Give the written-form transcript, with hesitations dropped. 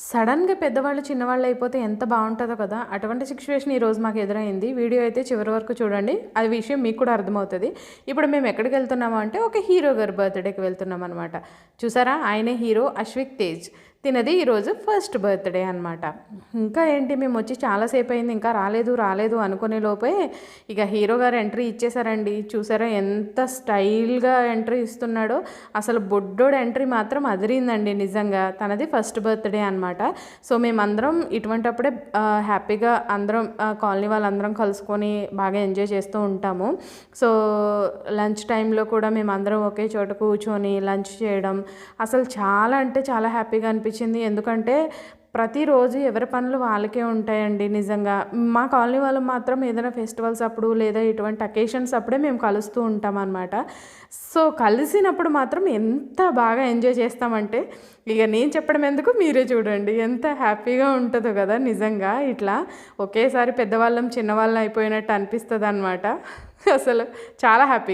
సడన్‌గా పెద్దవాళ్ళు, చిన్నవాళ్ళు అయిపోతే ఎంత బావుంటదో కదా! అటువంటి సిట్యుయేషన్ ఈరోజు మాకు ఎదురైంది. వీడియో అయితే చివరి వరకు చూడండి. అది విషయం మీకు కూడా అర్థమవుతది. ఇప్పుడు మేము ఎక్కడికెళ్తున్నాము అంటే, ఒక హీరో గారి బర్త్‌డేకి వెళ్తున్నామనమాట. చూసారా? ఆయనే హీరో అశ్విక్ తేజ్. తినది ఈరోజు ఫస్ట్ బర్త్‌డే అనమాట. ఇంకా ఏంటి మేమొచ్చి చాలా సేపయింది. ఇంకా రాలేదు, రాలేదు అనుకునే లోపే ఇక హీరో గారు ఎంట్రీ ఇచ్చేసారండి. చూసారా ఎంత స్టైల్‌గా ఎంట్రీ ఇస్తున్నాడో! అసలు బుడ్డోడు ఎంట్రీ మాత్రం అదిరిందండి నిజంగా. తనది ఫస్ట్ బర్త్‌డే అనమాట. సో, మేమందరం ఇటువంటప్పుడే హ్యాపీగా అందరం కాలనీ వాళ్ళందరం కలుసుకొని బాగా ఎంజాయ్ చేస్తూ ఉంటాము. సో, లంచ్ టైంలో కూడా మేమందరం ఒకే చోట కూర్చొని లంచ్ చేయడం అసలు చాలా అంటే చాలా హ్యాపీగా అనిపించింది. ఎందుకంటే ప్రతిరోజు ఎవరి పనులు వాళ్ళకే ఉంటాయండి నిజంగా. మా కాలనీ వాళ్ళు మాత్రం ఏదైనా ఫెస్టివల్స్ అప్పుడు లేదా ఇటువంటి అకేషన్స్ అప్పుడే మేము కలుస్తూ ఉంటామనమాట. సో, కలిసినప్పుడు మాత్రం ఎంత బాగా ఎంజాయ్ చేస్తామంటే, ఇక నేను చెప్పడం ఎందుకు మీరే చూడండి. ఎంత హ్యాపీగా ఉంటదో కదా నిజంగా. ఇట్లా ఒకేసారి పెద్దవాళ్ళం, చిన్నవాళ్ళం అయిపోయినట్టు అనిపిస్తదనమాట. అసలు చాలా హ్యాపీగా